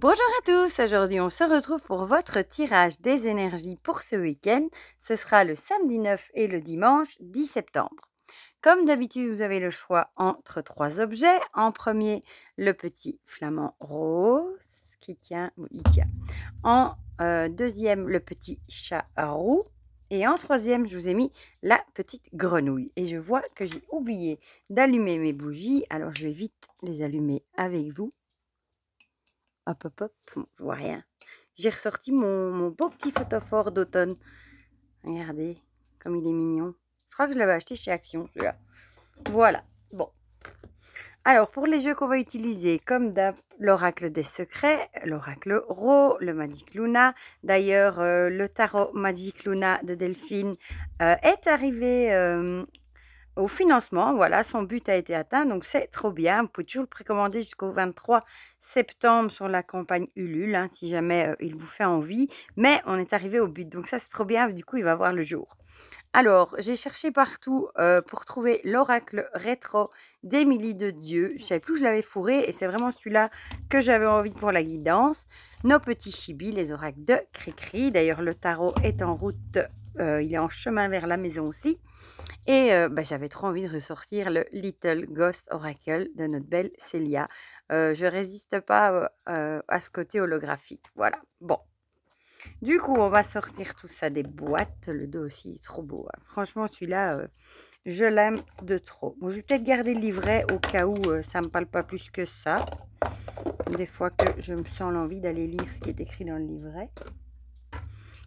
Bonjour à tous, aujourd'hui on se retrouve pour votre tirage des énergies pour ce week-end. Ce sera le samedi 9 et le dimanche 10 septembre. Comme d'habitude, vous avez le choix entre trois objets. En premier, le petit flamant rose qui tient, oui, il tient. En deuxième, le petit chat roux. Et en troisième, je vous ai mis la petite grenouille. Et je vois que j'ai oublié d'allumer mes bougies, alors je vais vite les allumer avec vous. Hop, hop, hop, bon, je vois rien. J'ai ressorti mon beau petit photophore d'automne. Regardez, comme il est mignon. Je crois que je l'avais acheté chez Action, celui-là. Voilà, bon. Alors, pour les jeux qu'on va utiliser, comme d'hab, l'oracle des secrets, l'oracle Ro, le Magic Luna. D'ailleurs, le tarot Magic Luna de Delphine est arrivé au financement. Voilà, son but a été atteint, donc c'est trop bien. Vous pouvez toujours le précommander jusqu'au 23 septembre sur la campagne Ulule, hein, si jamais il vous fait envie. Mais on est arrivé au but, donc ça c'est trop bien. Du coup, il va voir le jour. Alors, j'ai cherché partout pour trouver l'oracle rétro d'Émilie de Dieu. Je ne savais plus où je l'avais fourré et c'est vraiment celui-là que j'avais envie pour la guidance. Nos petits chibis, les oracles de Cricri. D'ailleurs, le tarot est en route, il est en chemin vers la maison aussi. Et j'avais trop envie de ressortir le Little Ghost Oracle de notre belle Célia. Je résiste pas à ce côté holographique. Voilà, bon. Du coup, on va sortir tout ça des boîtes. Le dos aussi est trop beau, hein. Franchement, celui-là, je l'aime de trop. Bon, je vais peut-être garder le livret au cas où ça ne me parle pas plus que ça. Des fois que je me sens l'envie d'aller lire ce qui est écrit dans le livret.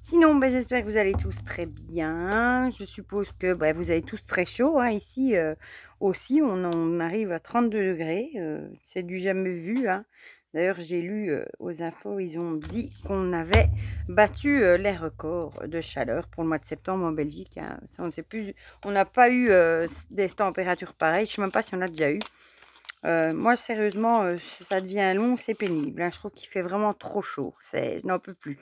Sinon, j'espère que vous allez tous très bien. Je suppose que vous avez tous très chaud, hein. Ici aussi, on arrive à 32 degrés. C'est du jamais vu, hein. D'ailleurs, j'ai lu aux infos, ils ont dit qu'on avait battu les records de chaleur pour le mois de septembre en Belgique, hein. Ça, on ne sait plus. On n'a pas eu des températures pareilles. Je ne sais même pas si on a déjà eu. Moi, sérieusement, ça devient long, c'est pénible, hein. Je trouve qu'il fait vraiment trop chaud. Je n'en peux plus.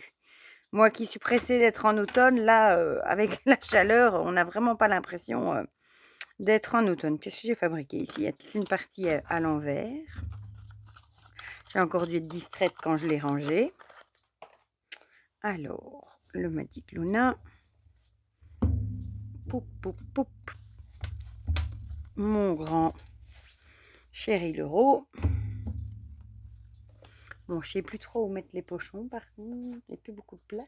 Moi qui suis pressée d'être en automne, là, avec la chaleur, on n'a vraiment pas l'impression d'être en automne. Qu'est-ce que j'ai fabriqué ici? Il y a toute une partie à l'envers. J'ai encore dû être distraite quand je l'ai rangé. Alors, le Magic Luna. Poup, poup, poup. Mon grand chéri l'euro. Bon, je ne sais plus trop où mettre les pochons, par contre. Il n'y a plus beaucoup de place.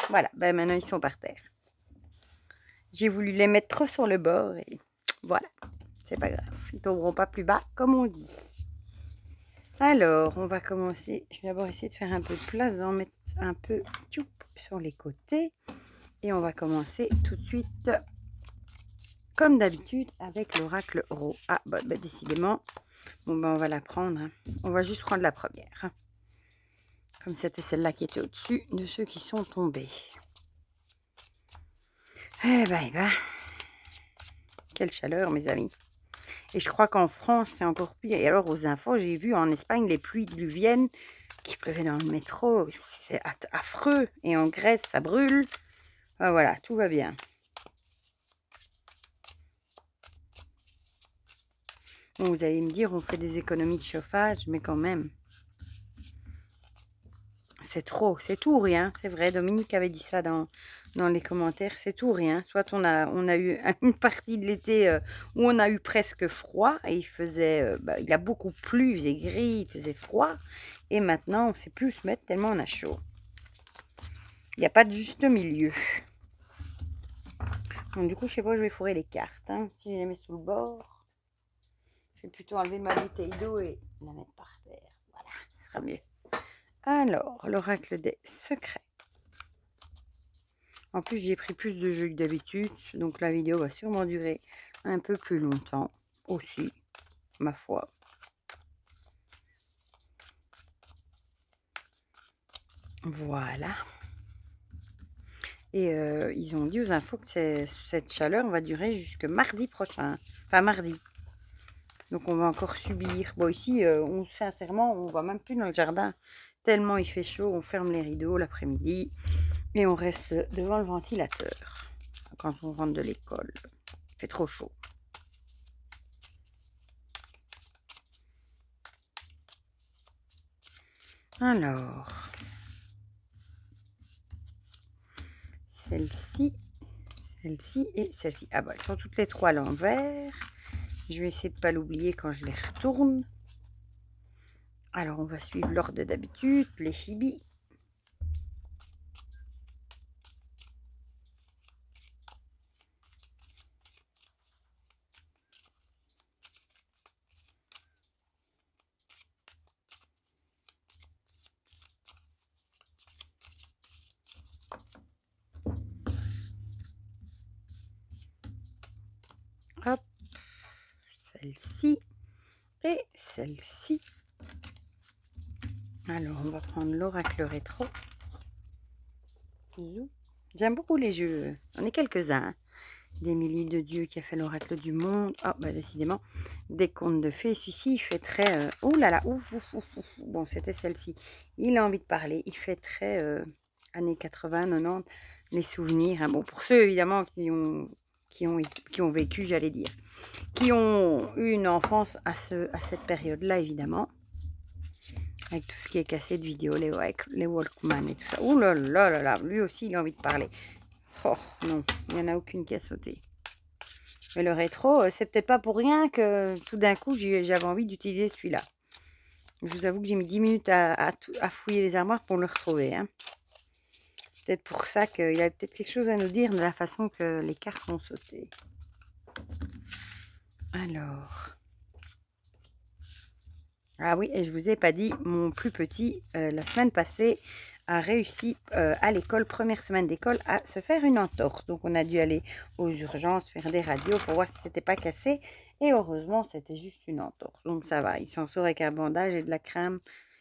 Voilà, maintenant ils sont par terre. J'ai voulu les mettre trop sur le bord et voilà, c'est pas grave. Ils tomberont pas plus bas, comme on dit. Alors, on va commencer. Je vais d'abord essayer de faire un peu de place, d'en mettre un peu sur les côtés. Et on va commencer tout de suite, comme d'habitude, avec l'oracle Ro. Ah, décidément. Bon, on va la prendre, hein. On va juste prendre la première, hein. Comme c'était celle-là qui était au-dessus de ceux qui sont tombés. Eh ben. Quelle chaleur, mes amis. Et je crois qu'en France, c'est encore pire. Et alors, aux infos, j'ai vu en Espagne les pluies diluviennes qui pleuvaient dans le métro. C'est affreux. Et en Grèce, ça brûle. Ah, voilà, tout va bien. Bon, vous allez me dire, on fait des économies de chauffage, mais quand même. C'est trop, c'est tout ou rien. C'est vrai, Dominique avait dit ça dans les commentaires. C'est tout ou rien. Soit on a eu une partie de l'été où on a eu presque froid et il faisait, il a beaucoup plu, il faisait gris, il faisait froid. Et maintenant, on ne sait plus où se mettre tellement on a chaud. Il n'y a pas de juste milieu. Donc du coup, je sais pas où je vais fourrer les cartes, hein. Si je les mets sous le bord, je vais plutôt enlever ma bouteille d'eau et la mettre par terre. Voilà, ce sera mieux. Alors, l'oracle des secrets. En plus, j'ai pris plus de jeux que d'habitude, donc la vidéo va sûrement durer un peu plus longtemps aussi, ma foi. Voilà. Et ils ont dit aux infos que cette chaleur va durer jusque mardi prochain. Enfin, mardi. Donc, on va encore subir. Bon, ici, sincèrement, on ne va même plus dans le jardin. Tellement il fait chaud, on ferme les rideaux l'après-midi. Et on reste devant le ventilateur quand on rentre de l'école. Il fait trop chaud. Alors, celle-ci, celle-ci et celle-ci. Ah bah, elles sont toutes les trois à l'envers. Je vais essayer de ne pas l'oublier quand je les retourne. Alors, on va suivre l'ordre d'habitude, les chibis. Hop, celle-ci et celle-ci. Alors, on va prendre l'oracle rétro. J'aime beaucoup les jeux. On est quelques-uns, hein. D'Émilie de Dieu qui a fait l'oracle du monde. Oh, bah décidément, des contes de fées. Celui-ci, il fait très... Ouh là là, ouf, ouf, ouf, ouf. Bon, c'était celle-ci. Il a envie de parler. Il fait très années 80, 90, les souvenirs, hein. Bon, pour ceux, évidemment, qui ont vécu, j'allais dire, qui ont eu une enfance à cette période-là, évidemment. Avec tout ce qui est cassé de vidéos, les Walkman et tout ça. Ouh là là là là, lui aussi, il a envie de parler. Oh non, il n'y en a aucune qui a sauté. Mais le rétro, c'est peut-être pas pour rien que tout d'un coup, j'avais envie d'utiliser celui-là. Je vous avoue que j'ai mis 10 minutes à fouiller les armoires pour le retrouver, hein. Peut-être pour ça qu'il avait peut-être quelque chose à nous dire de la façon que les cartes ont sauté. Alors... Ah oui, et je vous ai pas dit, mon plus petit, la semaine passée, a réussi à l'école, première semaine d'école, à se faire une entorse. Donc on a dû aller aux urgences, faire des radios pour voir si c'était pas cassé. Et heureusement, c'était juste une entorse. Donc ça va, il s'en sort avec un bandage et de la crème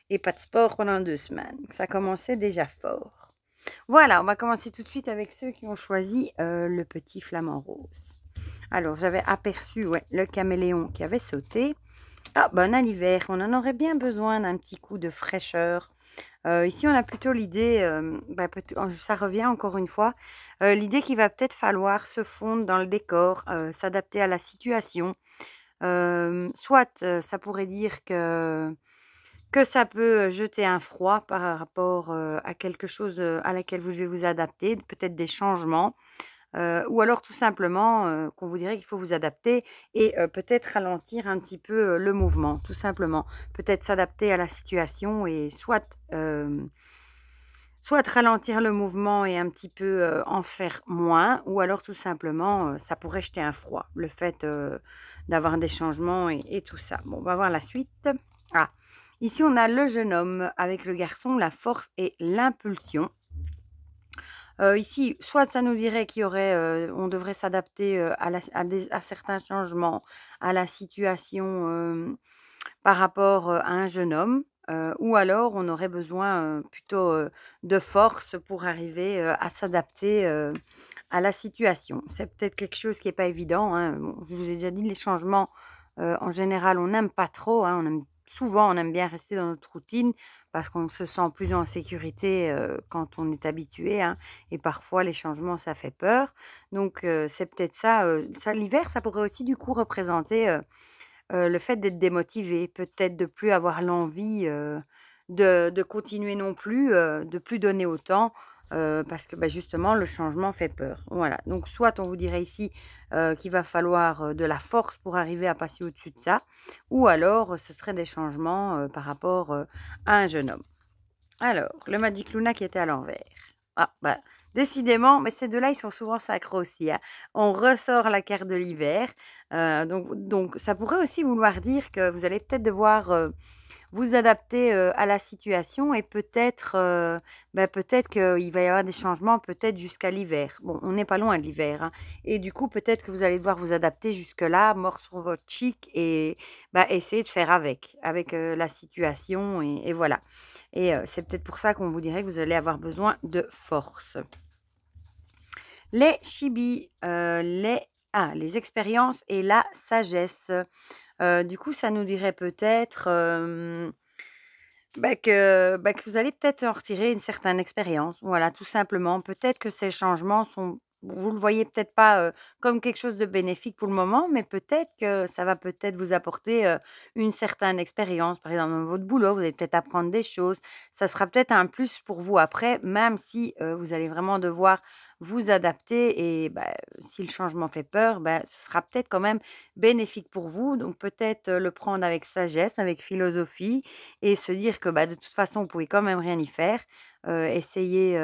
et pas de sport pendant 2 semaines. Ça commençait déjà fort. Voilà, on va commencer tout de suite avec ceux qui ont choisi le petit flamant rose. Alors, j'avais aperçu le caméléon qui avait sauté. Ah, ben, à l'hiver, on en aurait bien besoin d'un petit coup de fraîcheur. Ici, on a plutôt l'idée, ça revient encore une fois, l'idée qu'il va peut-être falloir se fondre dans le décor, s'adapter à la situation. Soit ça pourrait dire que ça peut jeter un froid par rapport à quelque chose à laquelle vous devez vous adapter, peut-être des changements. Ou alors tout simplement, qu'on vous dirait qu'il faut vous adapter et peut-être ralentir un petit peu, le mouvement, tout simplement. Peut-être s'adapter à la situation et soit ralentir le mouvement et un petit peu, en faire moins ou alors tout simplement, ça pourrait jeter un froid, le fait, d'avoir des changements et tout ça. Bon, on va voir la suite. Ah, ici on a le jeune homme avec le garçon, la force et l'impulsion. Ici, soit ça nous dirait qu'il y aurait, on devrait s'adapter, à certains changements, à la situation, par rapport, à un jeune homme, ou alors on aurait besoin, plutôt, de force pour arriver, à s'adapter, à la situation. C'est peut-être quelque chose qui est pas évident, hein. Bon, je vous ai déjà dit les changements, en général, on n'aime pas trop, hein. On aime bien rester dans notre routine parce qu'on se sent plus en sécurité, quand on est habitué, hein, et parfois les changements, ça fait peur. Donc c'est peut-être ça, l'hiver, ça pourrait aussi du coup représenter, le fait d'être démotivé, peut-être de plus avoir l'envie, de continuer non plus, de plus donner autant, parce que, bah, justement le changement fait peur. Voilà, donc soit on vous dirait ici, qu'il va falloir, de la force pour arriver à passer au-dessus de ça ou alors, ce serait des changements, par rapport, à un jeune homme. Alors, le Magic Luna qui était à l'envers. Ah, bah, décidément, mais ces 2-là, ils sont souvent sacrés aussi, hein. On ressort la carte de l'hiver, donc ça pourrait aussi vouloir dire que vous allez peut-être devoir, vous adapter, à la situation et peut-être, peut-être qu'il va y avoir des changements, peut-être jusqu'à l'hiver. Bon, on n'est pas loin de l'hiver, hein, et du coup, peut-être que vous allez devoir vous adapter jusque-là, mordre sur votre chic et essayer de faire avec, la situation et voilà, et c'est peut-être pour ça qu'on vous dirait que vous allez avoir besoin de force. Les chibis, les expériences et la sagesse. Du coup, ça nous dirait peut-être, que vous allez peut-être en retirer une certaine expérience. Voilà, tout simplement. Peut-être que ces changements sont vous le voyez peut-être pas, comme quelque chose de bénéfique pour le moment, mais peut-être que ça va peut-être vous apporter, une certaine expérience. Par exemple, dans votre boulot, vous allez peut-être apprendre des choses. Ça sera peut-être un plus pour vous après, même si, vous allez vraiment devoir vous adapter et bah, si le changement fait peur, bah, ce sera peut-être quand même bénéfique pour vous. Donc peut-être, le prendre avec sagesse, avec philosophie et se dire que, bah, de toute façon, vous pouvez quand même rien y faire. Essayer,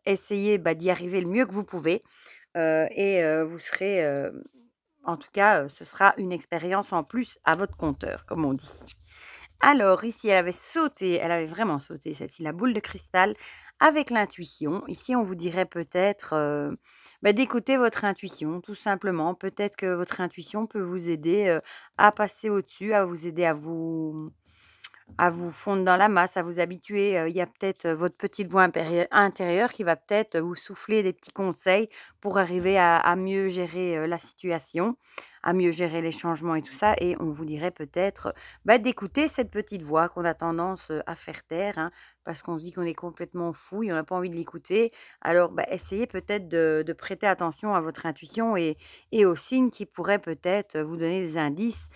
essayez, bah, d'y arriver le mieux que vous pouvez, vous serez, en tout cas, ce sera une expérience en plus à votre compteur, comme on dit. Alors ici, elle avait vraiment sauté celle-ci, la boule de cristal avec l'intuition. Ici, on vous dirait peut-être, bah, d'écouter votre intuition, tout simplement. Peut-être que votre intuition peut vous aider, à passer au-dessus, à vous aider à vous fondre dans la masse, à vous habituer, il y a peut-être, votre petite voix intérieure qui va peut-être vous souffler des petits conseils pour arriver à mieux gérer, la situation, à mieux gérer les changements et tout ça et on vous dirait peut-être, bah, d'écouter cette petite voix qu'on a tendance, à faire taire, hein, parce qu'on se dit qu'on est complètement fou et on n'a pas envie de l'écouter. Alors, bah, essayez peut-être de prêter attention à votre intuition et aux signes qui pourraient peut-être, vous donner des indices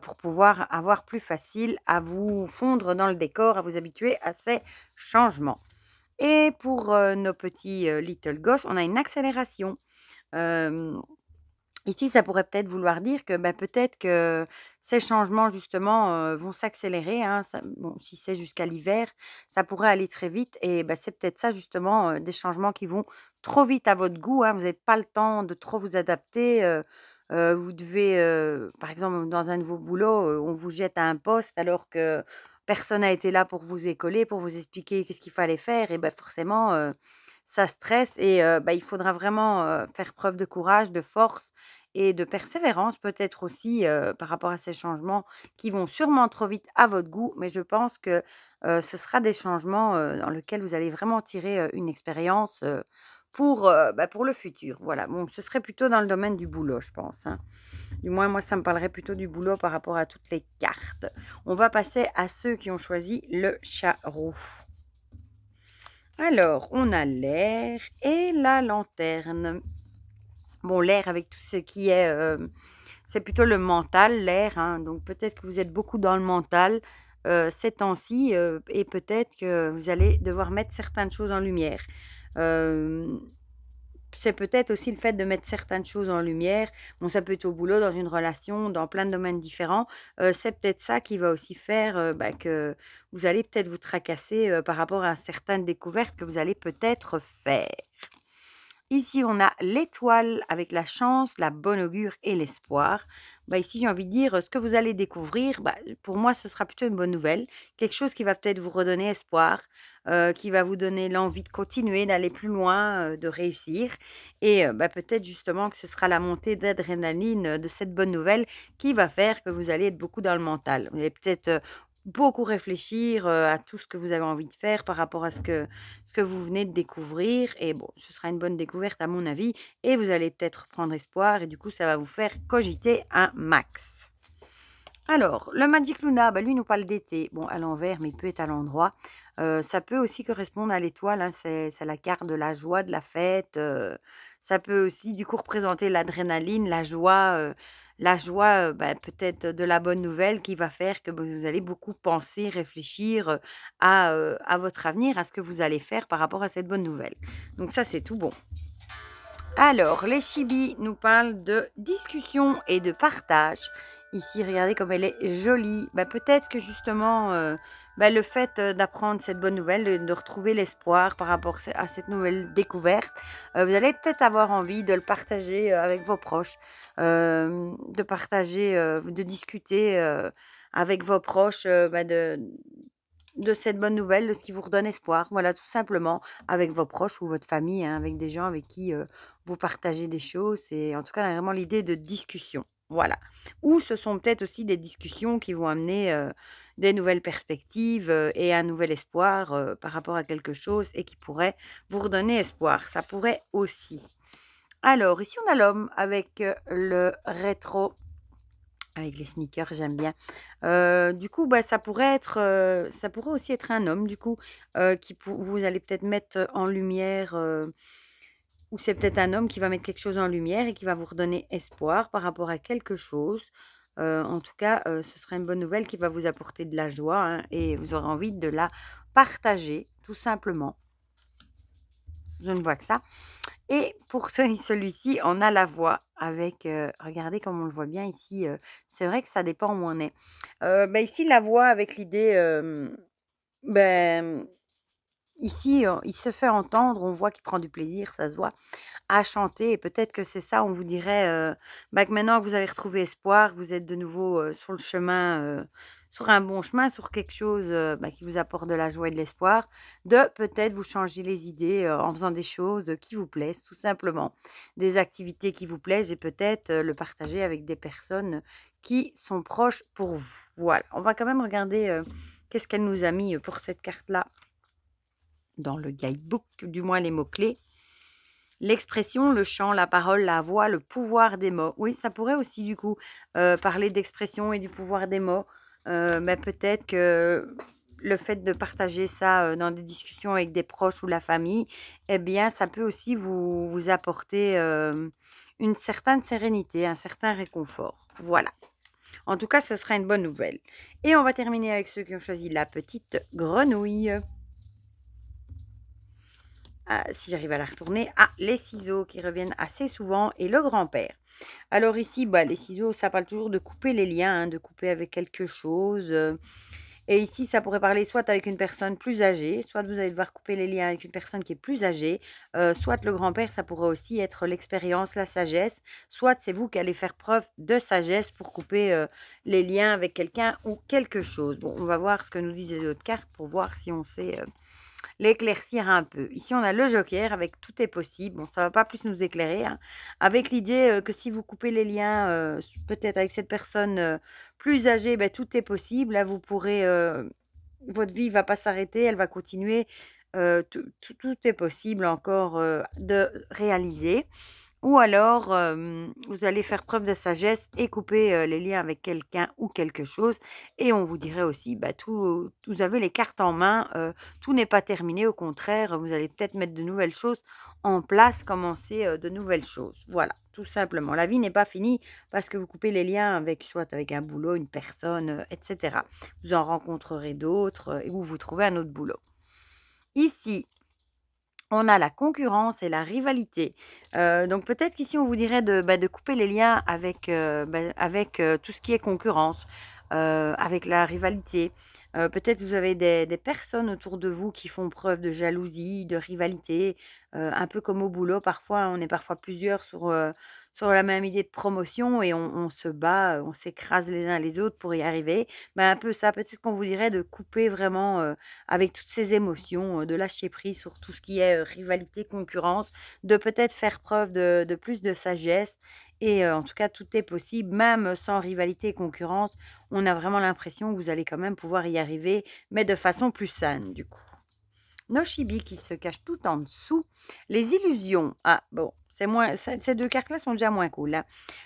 pour pouvoir avoir plus facile à vous fondre dans le décor, à vous habituer à ces changements. Et pour, nos petits, little ghosts, on a une accélération. Hem, Ici, ça pourrait peut-être vouloir dire que, bah, peut-être que ces changements justement, vont s'accélérer, hein. Ça bon, si c'est jusqu'à l'hiver, ça pourrait aller très vite et bah, c'est peut-être ça justement, des changements qui vont trop vite à votre goût, hein. Vous n'avez pas le temps de trop vous adapter, vous devez, par exemple, dans un nouveau boulot, on vous jette à un poste alors que personne n'a été là pour vous écoler, pour vous expliquer qu'est-ce qu'il fallait faire et bah, forcément, ça stresse et bah, il faudra vraiment, faire preuve de courage, de force et de persévérance peut-être aussi, par rapport à ces changements qui vont sûrement trop vite à votre goût. Mais je pense que, ce sera des changements, dans lesquels vous allez vraiment tirer, une expérience, pour, bah, pour le futur. Voilà, bon, ce serait plutôt dans le domaine du boulot, je pense, hein. Du moins, moi, ça me parlerait plutôt du boulot par rapport à toutes les cartes. On va passer à ceux qui ont choisi le charreau. Alors, on a l'air et la lanterne. Bon, l'air avec tout ce qui est, c'est plutôt le mental, l'air, hein, donc peut-être que vous êtes beaucoup dans le mental, ces temps-ci, et peut-être que vous allez devoir mettre certaines choses en lumière. Hem, c'est peut-être aussi le fait de mettre certaines choses en lumière. Bon, ça peut être au boulot, dans une relation, dans plein de domaines différents. C'est peut-être ça qui va aussi faire, bah, que vous allez peut-être vous tracasser, par rapport à certaines découvertes que vous allez peut-être faire. Ici, on a l'étoile avec la chance, la bonne augure et l'espoir. Bah, ici, j'ai envie de dire, ce que vous allez découvrir, bah, pour moi, ce sera plutôt une bonne nouvelle. Quelque chose qui va peut-être vous redonner espoir, qui va vous donner l'envie de continuer, d'aller plus loin, de réussir. Et bah, peut-être justement que ce sera la montée d'adrénaline de cette bonne nouvelle qui va faire que vous allez être beaucoup dans le mental. Vous allez peut-être beaucoup réfléchir à tout ce que vous avez envie de faire par rapport à ce que vous venez de découvrir et bon, ce sera une bonne découverte à mon avis et vous allez peut-être prendre espoir et du coup, ça va vous faire cogiter un max. Alors, le Magic Luna, bah, lui, nous parle d'été. Bon, à l'envers, mais il peut être à l'endroit. Ça peut aussi correspondre à l'étoile, hein, c'est la carte de la joie, de la fête. Ça peut aussi, du coup, représenter l'adrénaline, la joie, bah, peut-être de la bonne nouvelle qui va faire que bah, vous allez beaucoup penser, réfléchir à votre avenir, à ce que vous allez faire par rapport à cette bonne nouvelle. Donc ça, c'est tout bon. Alors, les chibis nous parlent de discussion et de partage. Ici, regardez comme elle est jolie. Bah, peut-être que justement, bah, le fait d'apprendre cette bonne nouvelle, de retrouver l'espoir par rapport à cette nouvelle découverte, vous allez peut-être avoir envie de le partager avec vos proches, de partager, de discuter avec vos proches bah, de cette bonne nouvelle, de ce qui vous redonne espoir. Voilà, tout simplement, avec vos proches ou votre famille, hein, avec des gens avec qui vous partagez des choses. Et en tout cas, on a vraiment l'idée de discussion. Voilà. Ou ce sont peut-être aussi des discussions qui vont amener des nouvelles perspectives et un nouvel espoir par rapport à quelque chose et qui pourrait vous redonner espoir. Ça pourrait aussi. Alors, ici, on a l'homme avec le rétro avec les sneakers, j'aime bien. Du coup, bah, ça pourrait aussi être un homme du coup, qui pou vous allez peut-être mettre en lumière, ou c'est peut-être un homme qui va mettre quelque chose en lumière et qui va vous redonner espoir par rapport à quelque chose. En tout cas, ce sera une bonne nouvelle qui va vous apporter de la joie, hein, et vous aurez envie de la partager, tout simplement. Je ne vois que ça. Et pour celui-ci, on a la voix avec, regardez comme on le voit bien ici, c'est vrai que ça dépend où on est. Ici la voix avec l'idée, ben, ici, il se fait entendre, on voit qu'il prend du plaisir, ça se voit, à chanter, et peut-être que c'est ça, on vous dirait, que maintenant que vous avez retrouvé espoir, vous êtes de nouveau, sur le chemin, sur un bon chemin, sur quelque chose, qui vous apporte de la joie et de l'espoir, de peut-être vous changer les idées, en faisant des choses, qui vous plaisent tout simplement. Des activités qui vous plaisent et peut-être, le partager avec des personnes qui sont proches pour vous. Voilà, on va quand même regarder, qu'est-ce qu'elle nous a mis, pour cette carte-là dans le guidebook, du moins les mots-clés. L'expression, le chant, la parole, la voix, le pouvoir des mots. Oui, ça pourrait aussi du coup parler d'expression et du pouvoir des mots. Mais peut-être que le fait de partager ça dans des discussions avec des proches ou la famille, eh bien, ça peut aussi vous apporter une certaine sérénité, un certain réconfort. Voilà. En tout cas, ce sera une bonne nouvelle. Et on va terminer avec ceux qui ont choisi la petite grenouille. Ah, si j'arrive à la retourner. Ah, les ciseaux qui reviennent assez souvent et le grand-père. Alors ici, les ciseaux, ça parle toujours de couper les liens, hein, de couper avec quelque chose. Et ici, ça pourrait parler soit avec une personne plus âgée, soit vous allez devoir couper les liens avec une personne qui est plus âgée, soit le grand-père, ça pourrait aussi être l'expérience, la sagesse, soit c'est vous qui allez faire preuve de sagesse pour couper les liens avec quelqu'un ou quelque chose. Bon, on va voir ce que nous disent les autres cartes pour voir si on sait l'éclaircir un peu. Ici, on a le joker avec tout est possible. Bon, ça va pas plus nous éclairer, hein. Avec l'idée que si vous coupez les liens, peut-être avec cette personne plus âgée, tout est possible. Là, vous pourrez, votre vie va pas s'arrêter, elle va continuer. Tout est possible encore de réaliser. Ou alors, vous allez faire preuve de sagesse et couper, les liens avec quelqu'un ou quelque chose, et on vous dirait aussi, tout vous avez les cartes en main, tout n'est pas terminé, au contraire, vous allez peut-être mettre de nouvelles choses en place, commencer, de nouvelles choses. Voilà, tout simplement. La vie n'est pas finie parce que vous coupez les liens avec soit avec un boulot, une personne, et cetera. Vous en rencontrerez d'autres, et vous trouvez un autre boulot. Ici, on a la concurrence et la rivalité. Donc peut-être qu'ici on vous dirait de couper les liens avec, avec, tout ce qui est concurrence, avec la rivalité. Peut-être vous avez des personnes autour de vous qui font preuve de jalousie, de rivalité, un peu comme au boulot parfois, on est parfois plusieurs sur la même idée de promotion et on se bat, on s'écrase les uns les autres pour y arriver. Un peu ça, peut-être qu'on vous dirait de couper vraiment, avec toutes ces émotions, de lâcher prise sur tout ce qui est, rivalité, concurrence, de peut-être faire preuve de plus de sagesse, et en tout cas, tout est possible, même sans rivalité et concurrence. On a vraiment l'impression que vous allez quand même pouvoir y arriver, mais de façon plus saine, du coup. Nos chibis qui se cachent tout en dessous. Les illusions. Ah bon, c'est moins, ces deux cartes-là sont déjà moins cool, hein.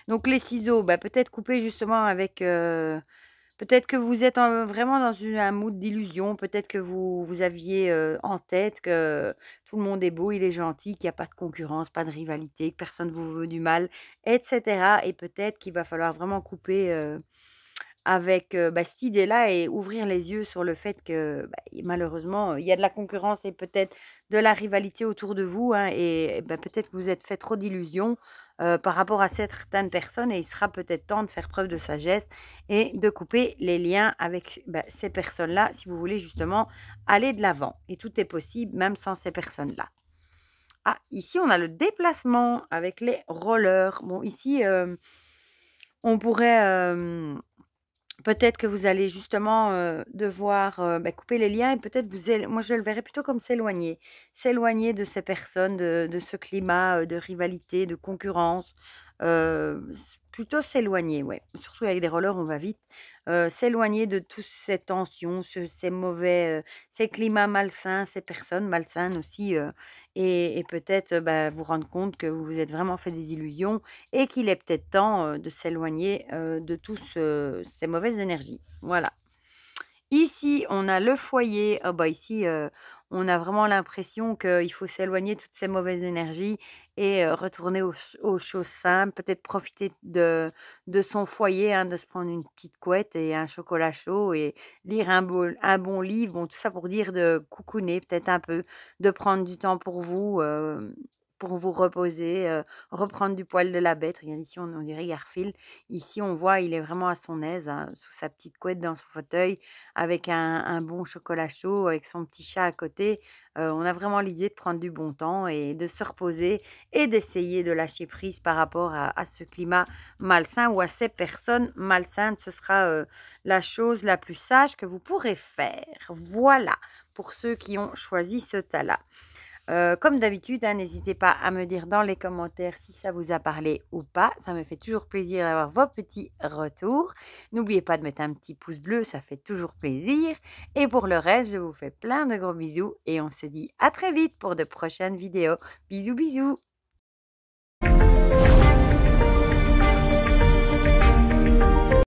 Donc les ciseaux, peut-être couper justement avec, peut-être que vous êtes vraiment dans un mood d'illusion. Peut-être que vous aviez en tête que tout le monde est beau, il est gentil, qu'il n'y a pas de concurrence, pas de rivalité, que personne ne vous veut du mal, etc. Et peut-être qu'il va falloir vraiment couper avec cette idée-là et ouvrir les yeux sur le fait que malheureusement, il y a de la concurrence et peut-être de la rivalité autour de vous, hein, et peut-être que vous êtes fait trop d'illusions par rapport à certaines personnes, et il sera peut-être temps de faire preuve de sagesse et de couper les liens avec ces personnes-là si vous voulez justement aller de l'avant. Et tout est possible même sans ces personnes-là. Ah, ici, on a le déplacement avec les rollers. Bon, ici, on pourrait... peut-être que vous allez justement, devoir, couper les liens, et peut-être moi je le verrais plutôt comme s'éloigner. S'éloigner de ces personnes, de ce climat, de rivalité, de concurrence, plutôt s'éloigner, ouais. Surtout avec des rollers, on va vite. S'éloigner de toutes ces tensions, ces mauvais, ces climats malsains, ces personnes malsaines aussi, et peut-être, vous rendre compte que vous vous êtes vraiment fait des illusions et qu'il est peut-être temps, de s'éloigner, de tous ces mauvaises énergies. Voilà. Ici, on a le foyer. Ah ici, on a vraiment l'impression qu'il faut s'éloigner de toutes ces mauvaises énergies et retourner aux choses simples, peut-être profiter de son foyer, hein, de se prendre une petite couette et un chocolat chaud et lire un bon livre. Bon, tout ça pour dire de cocooner peut-être un peu, de prendre du temps pour vous reposer, reprendre du poil de la bête. Regarde ici, on dirait Garfield. Ici, on voit, il est vraiment à son aise, hein, sous sa petite couette dans son fauteuil, avec un bon chocolat chaud, avec son petit chat à côté. On a vraiment l'idée de prendre du bon temps et de se reposer et d'essayer de lâcher prise par rapport à ce climat malsain ou à ces personnes malsaines. Ce sera la chose la plus sage que vous pourrez faire. Voilà, pour ceux qui ont choisi ce tas-là. Comme d'habitude, hein, n'hésitez pas à me dire dans les commentaires si ça vous a parlé ou pas. Ça me fait toujours plaisir d'avoir vos petits retours. N'oubliez pas de mettre un petit pouce bleu, ça fait toujours plaisir. Et pour le reste, je vous fais plein de gros bisous et on se dit à très vite pour de prochaines vidéos. Bisous bisous!